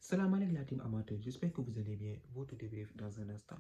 Salam alaikum la team amateur, j'espère que vous allez bien. Votre débrief dans un instant.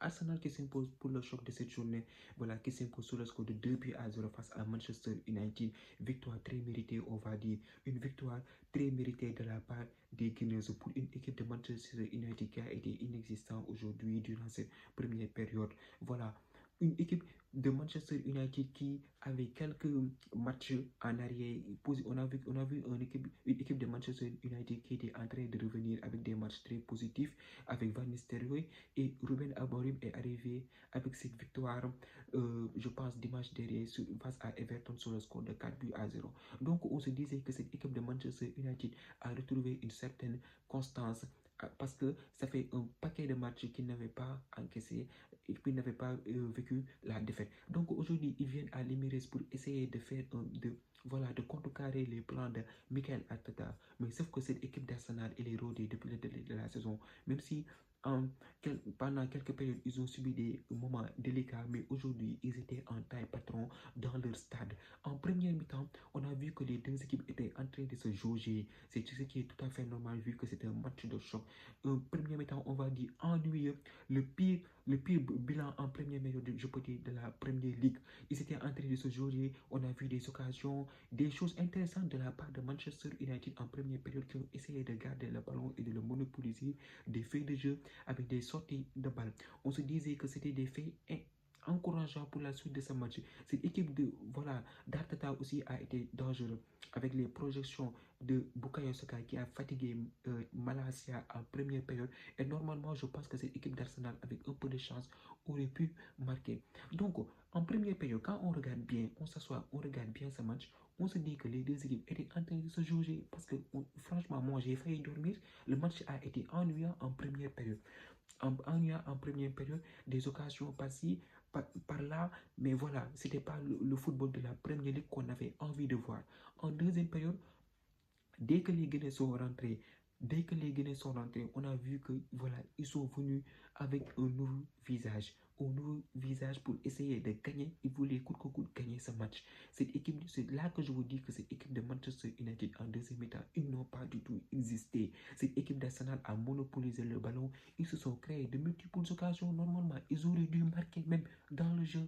Arsenal qui s'impose pour le choc de cette journée, voilà, qui s'impose sur le score de 2-0 face à Manchester United. Victoire très méritée, on va dire. Une victoire très méritée de la part des Gunners pour une équipe de Manchester United qui a été inexistante aujourd'hui durant cette première période. Voilà, une équipe de Manchester United qui avait quelques matchs en arrière. On a vu une équipe de Manchester United qui était en train de revenir avec des matchs très positifs avec Van Nistelrooy et Ruben Amorim est arrivé avec cette victoire, je pense, dimanche dernier face à Everton sur le score de 4-0. Donc on se disait que cette équipe de Manchester United a retrouvé une certaine constance parce que ça fait un paquet de matchs qu'ils n'avaient pas encaissé et qu'ils n'avaient pas vécu la défaite. Donc aujourd'hui, ils viennent à l'Emirates pour essayer de faire de contrecarrer les plans de Mikel Arteta. Mais sauf que cette équipe d'Arsenal, elle est rodée depuis le début de la saison. Même si pendant quelques périodes, ils ont subi des moments délicats, mais aujourd'hui, ils étaient en taille patron dans leur stade. En première mi-temps, on a vu que les deux équipes étaient en train de se jauger. C'est ce qui est tout à fait normal vu que c'était un match de choc. En première mi-temps, on va dire ennuyeux. Le pire bilan en première période, je peux dire, de la Première Ligue. Ils étaient en train de se jauger. On a vu des occasions, des choses intéressantes de la part de Manchester United en première période qui ont essayé de garder le ballon et de le monopoliser, des faits de jeu avec des sorties de balles. On se disait que c'était des faits encourageants pour la suite de ce match. Cette équipe d'Arteta aussi a été dangereuse avec les projections de Bukayo Saka qui a fatigué Malasia en première période. Et normalement, je pense que cette équipe d'Arsenal, avec un peu de chance, aurait pu marquer. Donc, en première période, quand on regarde bien, on s'assoit, on regarde bien ce match, on se dit que les deux équipes étaient en train de se juger parce que franchement, moi j'ai failli dormir. Le match a été ennuyant en première période. Ennuyant en première période, des occasions par-ci, par là, mais voilà, ce n'était pas le football de la Première Ligue qu'on avait envie de voir. En deuxième période, dès que les Guinéens sont rentrés, on a vu que voilà, ils sont venus avec un nouveau visage. Pour essayer de gagner. Ils voulaient coûte que coûte gagner ce match. Cette équipe, c'est là que je vous dis que cette équipe de Manchester United en deuxième mi-temps, ils n'ont pas du tout existé. Cette équipe d'Arsenal a monopolisé le ballon. Ils se sont créés de multiples occasions. Normalement, ils auraient dû marquer même dans le jeu.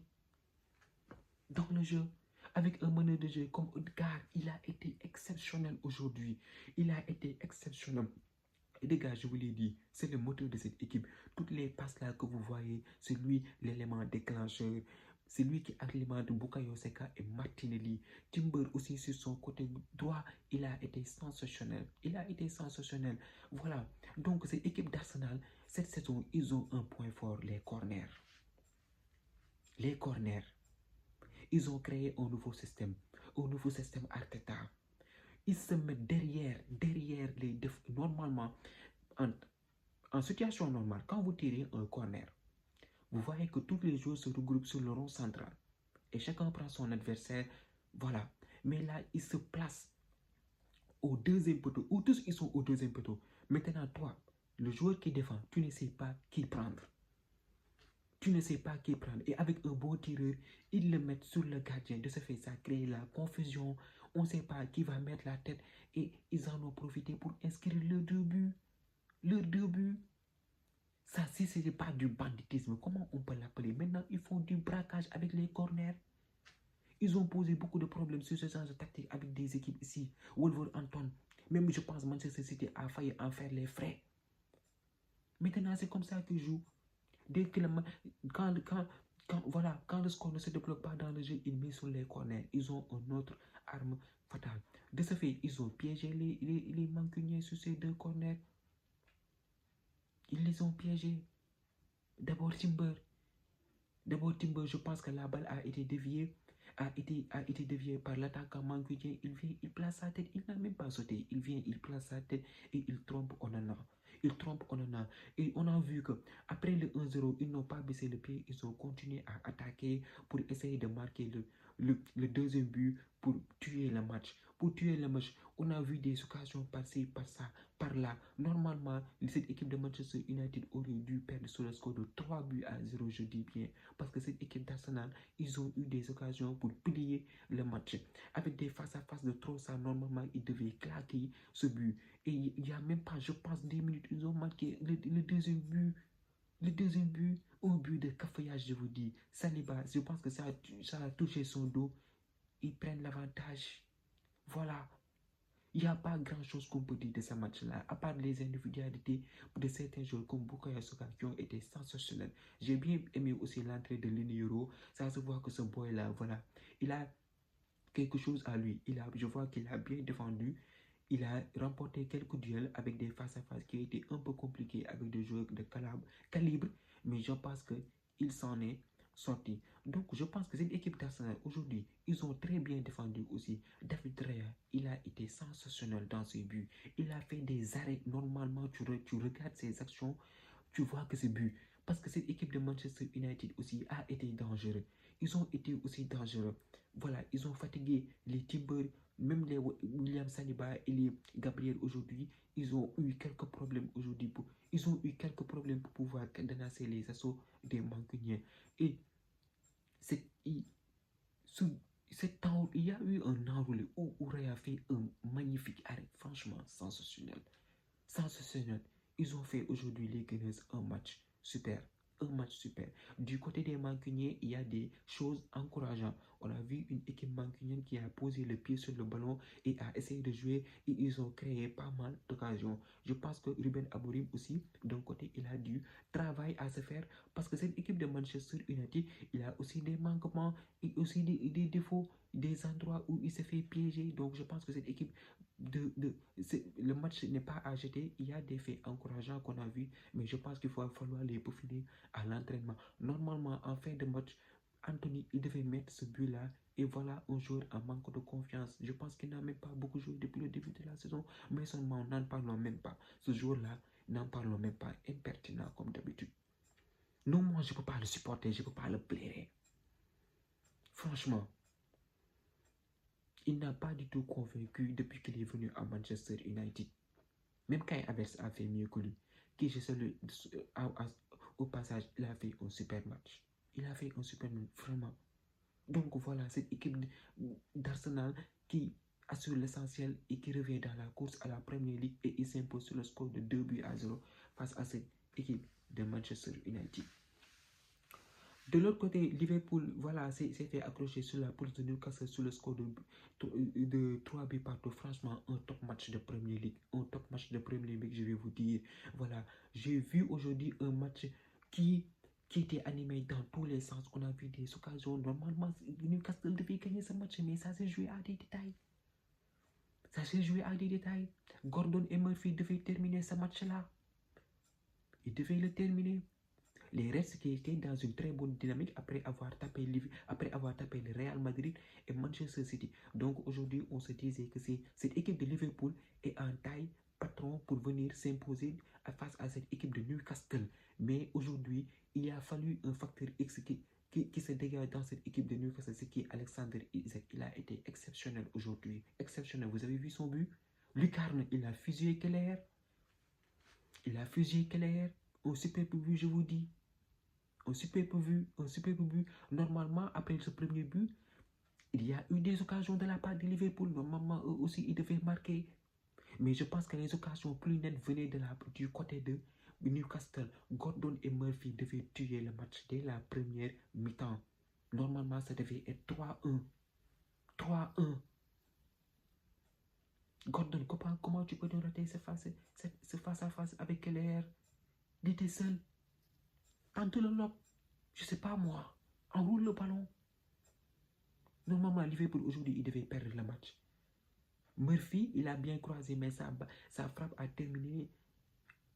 Avec un meneur de jeu comme Odegaard, il a été exceptionnel aujourd'hui. Il a été exceptionnel. Et les gars, je vous l'ai dit, c'est le moteur de cette équipe. Toutes les passes là que vous voyez, c'est lui l'élément déclencheur. C'est lui qui alimente Bukayo Saka et Martinelli. Timber aussi sur son côté droit, il a été sensationnel. Voilà. Donc cette équipe d'Arsenal, cette saison, ils ont un point fort, les corners. Ils ont créé un nouveau système Arteta. Ils se mettent derrière les défenseurs. Normalement, en situation normale, quand vous tirez un corner, vous voyez que tous les joueurs se regroupent sur le rond central. Et chacun prend son adversaire. Voilà. Mais là, ils se placent au deuxième poteau. Ou tous, ils sont au deuxième poteau. Maintenant, toi, le joueur qui défend, tu ne sais pas qui prendre. Et avec un bon tireur, ils le mettent sur le gardien. De ce fait, ça crée la confusion. On ne sait pas qui va mettre la tête. Et ils en ont profité pour inscrire leurs deux buts. Ça, si ce n'est pas du banditisme, comment on peut l'appeler? Maintenant, ils font du braquage avec les corners. Ils ont posé beaucoup de problèmes sur ce genre de tactique avec des équipes ici. Wolverhampton. Même, je pense, Manchester City a failli en faire les frais. Maintenant, c'est comme ça qu'ils jouent. Dès que quand le score ne se développe pas dans le jeu, ils mettent sur les corners. Ils ont une autre arme fatale. De ce fait, ils ont piégé les Mancuniens sur ces deux corners. Ils les ont piégés. D'abord Timber, je pense que la balle a été déviée. Par l'attaquant Mancunien. Il place sa tête. Il n'a même pas sauté. Il place sa tête et il trompe Onana. Et on a vu que après le 1-0, ils n'ont pas baissé le pied. Ils ont continué à attaquer pour essayer de marquer le deuxième but pour tuer le match. On a vu des occasions passer par ça, par là. Normalement, cette équipe de Manchester United aurait dû perdre sur le score de 3-0, je dis bien. Parce que cette équipe d'Arsenal, ils ont eu des occasions pour plier le match. Avec des face-à-face de trop, ça, normalement, ils devaient claquer ce but. Et il n'y a même pas, je pense, 10 minutes, ils ont marqué le deuxième but. Le deuxième but, un but de cafouillage, je vous dis. Saliba, je pense que ça a touché son dos. Ils prennent l'avantage. Voilà. Il n'y a pas grand-chose qu'on peut dire de ce match-là, à part les individualités de certains joueurs comme Bukayo Saka qui ont été sensationnels. J'ai bien aimé aussi l'entrée de Lini. Ça se voit que ce boy-là, voilà, il a quelque chose à lui. Je vois qu'il a bien défendu. Il a remporté quelques duels avec des face-à-face qui étaient un peu compliqués avec des joueurs de calibre, mais je pense qu'il s'en est sorti. Donc, je pense que cette équipe d'Arsenal aujourd'hui, ils ont très bien défendu aussi. David Raya, il a été sensationnel dans ses buts. Il a fait des arrêts. Normalement, tu regardes ses actions, tu vois que c'est but. Parce que cette équipe de Manchester United aussi a été dangereux. Ils ont été aussi dangereux. Voilà, ils ont fatigué les Timber, même les William Saliba et les Gabriel aujourd'hui. Ils ont eu quelques problèmes aujourd'hui. Ils ont eu quelques problèmes pour pouvoir cadenasser les assauts des Mancuniens. Et il y a eu un enroulé où Ray a fait un magnifique arrêt, franchement sensationnel. Sensationnel. Ils ont fait aujourd'hui les Gunners un match super. Un match super. Du côté des Mancuniens, il y a des choses encourageantes. On a vu une équipe mancunienne qui a posé le pied sur le ballon et a essayé de jouer et ils ont créé pas mal d'occasions. Je pense que Ruben Amorim aussi, d'un côté, il a du travail à se faire parce que cette équipe de Manchester United, il a aussi des manquements et aussi des défauts, des endroits où il se fait piéger. Donc je pense que cette équipe le match n'est pas à jeter. Il y a des faits encourageants qu'on a vus, mais je pense qu'il va falloir les peaufiner à l'entraînement. Normalement, en fin de match, Anthony, il devait mettre ce but-là. Et voilà un joueur en manque de confiance. Je pense qu'il n'a même pas beaucoup joué depuis le début de la saison. Mais seulement, n'en parlons même pas. Ce joueur-là, n'en parlons même pas. Impertinent comme d'habitude. Non, moi, je ne peux pas le supporter. Je ne peux pas le plaire. Franchement. Il n'a pas du tout convaincu depuis qu'il est venu à Manchester United. Même quand Havertz a fait mieux que lui, qui je salue au passage, il a fait un super match. Il a fait un super match, vraiment. Donc voilà, cette équipe d'Arsenal qui assure l'essentiel et qui revient dans la course à la Premier League et il s'impose sur le score de 2-0 face à cette équipe de Manchester United. De l'autre côté, Liverpool, voilà, s'est fait accrocher sur la pousse de Newcastle sur le score de 3 buts partout. Franchement, un top match de Premier League. Un top match de Premier League, je vais vous dire. Voilà, j'ai vu aujourd'hui un match qui était animé dans tous les sens. On a vu des occasions. Normalement, Newcastle devait gagner ce match, mais ça s'est joué à des détails. Ça s'est joué à des détails. Gordon et Murphy devaient terminer ce match-là. Ils devaient le terminer. Les Reds qui étaient dans une très bonne dynamique après avoir tapé le Real Madrid et Manchester City. Donc aujourd'hui, on se disait que cette équipe de Liverpool est en taille patron pour venir s'imposer face à cette équipe de Newcastle. Mais aujourd'hui, il a fallu un facteur X qui se dégage dans cette équipe de Newcastle, c'est qui est Alexander Isak. Il a été exceptionnel aujourd'hui. Exceptionnel. Vous avez vu son but? Lucarne, il a fusillé Keller. Un superbe but, je vous dis. Un superbe but. Normalement, après ce premier but, il y a eu des occasions de la part de Liverpool. Normalement, eux aussi, ils devaient marquer. Mais je pense que les occasions plus nettes venaient du côté de Newcastle. Gordon et Murphy devaient tuer le match dès la première mi-temps. Normalement, ça devait être 3-1. 3-1. Gordon, comment tu peux te rater ce face-à-face avec Keller? Il était seul. Tente le lob. Je sais pas moi. Enroule le ballon. Normalement, Liverpool aujourd'hui, il devait perdre le match. Murphy, il a bien croisé, mais sa frappe a terminé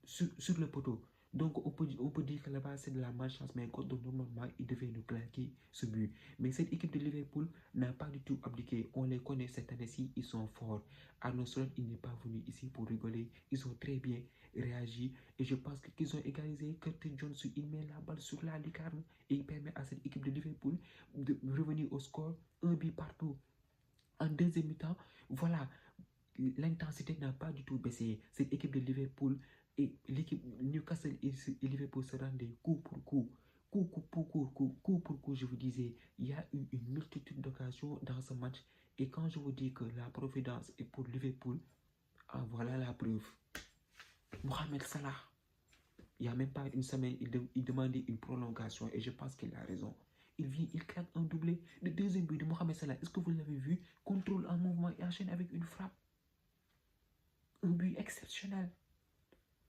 sur le poteau. Donc, on peut dire que là-bas, c'est de la malchance, mais Gordon, normalement, il devait nous claquer ce but. Mais cette équipe de Liverpool n'a pas du tout abdiqué. On les connaît cette année-ci, ils sont forts. Arnold Slot, il n'est pas venu ici pour rigoler. Ils ont très bien réagi. Et je pense qu'ils ont égalisé. Curtis Jones, il met la balle sur la lucarne et il permet à cette équipe de Liverpool de revenir au score. Un but partout. En deuxième mi-temps, voilà, l'intensité n'a pas du tout baissé. Cette équipe de Liverpool et l'équipe Newcastle et Liverpool se rendaient coup pour coup. Coup pour coup, je vous disais, il y a eu une multitude d'occasions dans ce match. Et quand je vous dis que la providence est pour Liverpool, Ah, voilà la preuve. Mohamed Salah, il n'y a même pas une semaine, il demandait une prolongation et je pense qu'il a raison. Il vient, il claque un doublé. Le deuxième but de Mohamed Salah, est-ce que vous l'avez vu? Contrôle en mouvement et enchaîne avec une frappe. Un but exceptionnel.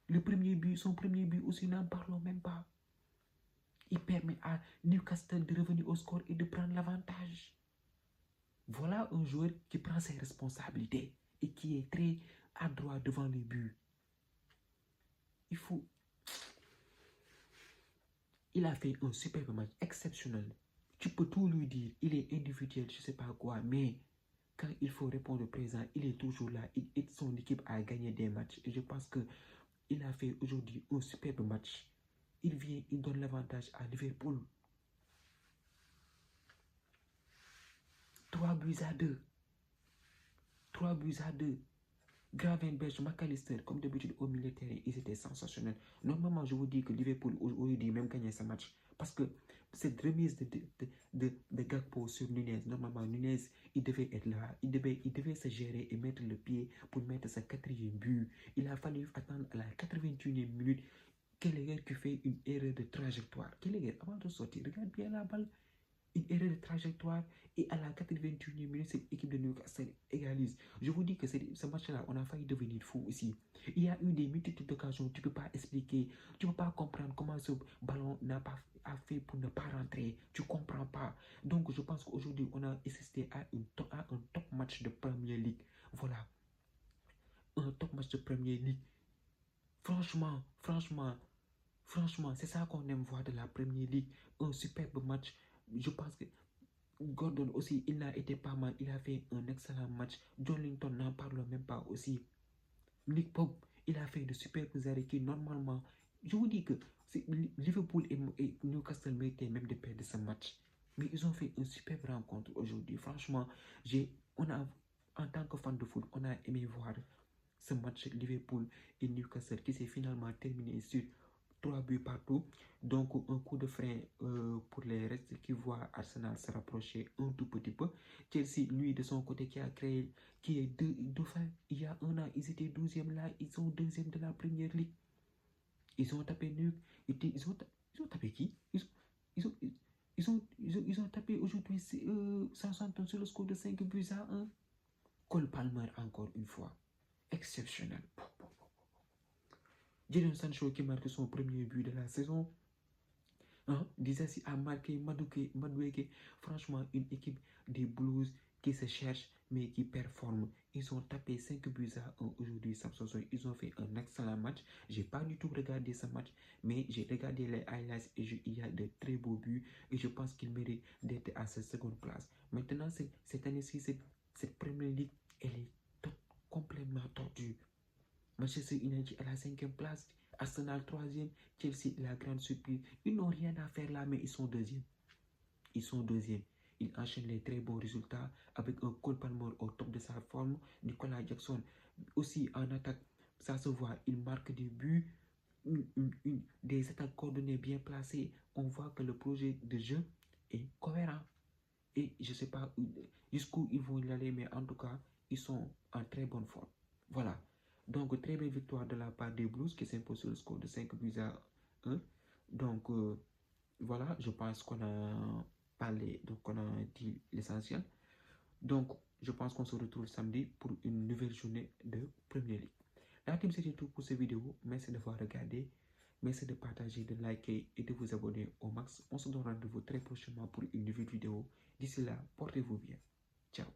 Le premier but, son premier but aussi, n'en parlons même pas. Il permet à Newcastle de revenir au score et de prendre l'avantage. Voilà un joueur qui prend ses responsabilités et qui est très adroit devant les buts. Il a fait un superbe match exceptionnel. Tu peux tout lui dire, il est individuel, je ne sais pas quoi, mais quand il faut répondre au présent, il est toujours là. Il aide son équipe à gagner des matchs. Et je pense qu'il a fait aujourd'hui un superbe match. Il vient, il donne l'avantage à Liverpool. 3 buts à 2. 3 buts à 2. Gravenberch, McAllister, comme d'habitude au milieu de terrain, ils étaient sensationnels. Normalement, je vous dis que Liverpool aurait dû même gagner ce match. Parce que cette remise de Gakpo sur Nunez, normalement, Nunez, il devait être là. Il devait se gérer et mettre le pied pour mettre sa 4e but. Il a fallu attendre à la 81e minute. Gallagher qui fait une erreur de trajectoire. Gallagher, avant de sortir, regarde bien la balle. Une erreur de trajectoire et à la 81e minute, cette équipe de Newcastle égalise. Je vous dis que ce match-là, on a failli devenir fou aussi. Il y a eu des multitudes d'occasions, tu ne peux pas expliquer, tu ne peux pas comprendre comment ce ballon n'a pas fait pour ne pas rentrer. Tu ne comprends pas. Donc, je pense qu'aujourd'hui, on a assisté à un top match de Premier League. Voilà. Un top match de Premier League. Franchement, c'est ça qu'on aime voir de la Premier League. Un superbe match. Je pense que Gordon aussi, il n'a été pas mal. Il a fait un excellent match. Joelinton n'en parle même pas aussi. Nick Pope, il a fait de superbes arrêts qui normalement, je vous dis que Liverpool et Newcastle méritaient même de perdre ce match. Mais ils ont fait une superbe rencontre aujourd'hui. Franchement, en tant que fan de foot, on a aimé voir ce match Liverpool et Newcastle qui s'est finalement terminé sur 3 buts partout. Donc un coup de frein pour les restes qui voient Arsenal se rapprocher un tout petit peu. Chelsea, lui, de son côté, qui est dauphin. Il y a un an, ils étaient 12e là, ils sont 2e de la Première Ligue. Ils ont tapé Nuke. Ils ont tapé qui? Ils ont tapé aujourd'hui Southampton sur le score de 5 buts à 1. Cole Palmer encore une fois. Exceptionnel. Jadon Sancho qui marque son premier but de la saison. Disasi a marqué Madueke. Franchement, une équipe des Blues qui se cherche mais qui performe. Ils ont tapé 5 buts à 1 aujourd'hui. Ils ont fait un excellent match. J'ai pas du tout regardé ce match, mais j'ai regardé les highlights et il y a de très beaux buts et je pense qu'ils méritent d'être à cette seconde place. Maintenant, cette année-ci, cette Premier League, elle est complètement tordue. Manchester United à la 5e place, Arsenal 3e, Chelsea la grande surprise. Ils n'ont rien à faire là, mais ils sont 2e. Ils enchaînent les très bons résultats avec un Cole Palmer au top de sa forme. Nicolas Jackson aussi en attaque, ça se voit, il marque des buts, des attaques coordonnées bien placées. On voit que le projet de jeu est cohérent. Et je ne sais pas jusqu'où ils vont y aller, mais en tout cas, ils sont en très bonne forme. Voilà. Donc, très belle victoire de la part des Blues qui s'impose sur le score de 5 buts à 1. Donc, voilà, je pense qu'on a parlé, donc on a dit l'essentiel. Donc, je pense qu'on se retrouve samedi pour une nouvelle journée de Premier League. La team, c'était tout pour cette vidéo. Merci d'avoir regardé. Merci de partager, de liker et de vous abonner au max. On se donne rendez-vous très prochainement pour une nouvelle vidéo. D'ici là, portez-vous bien. Ciao.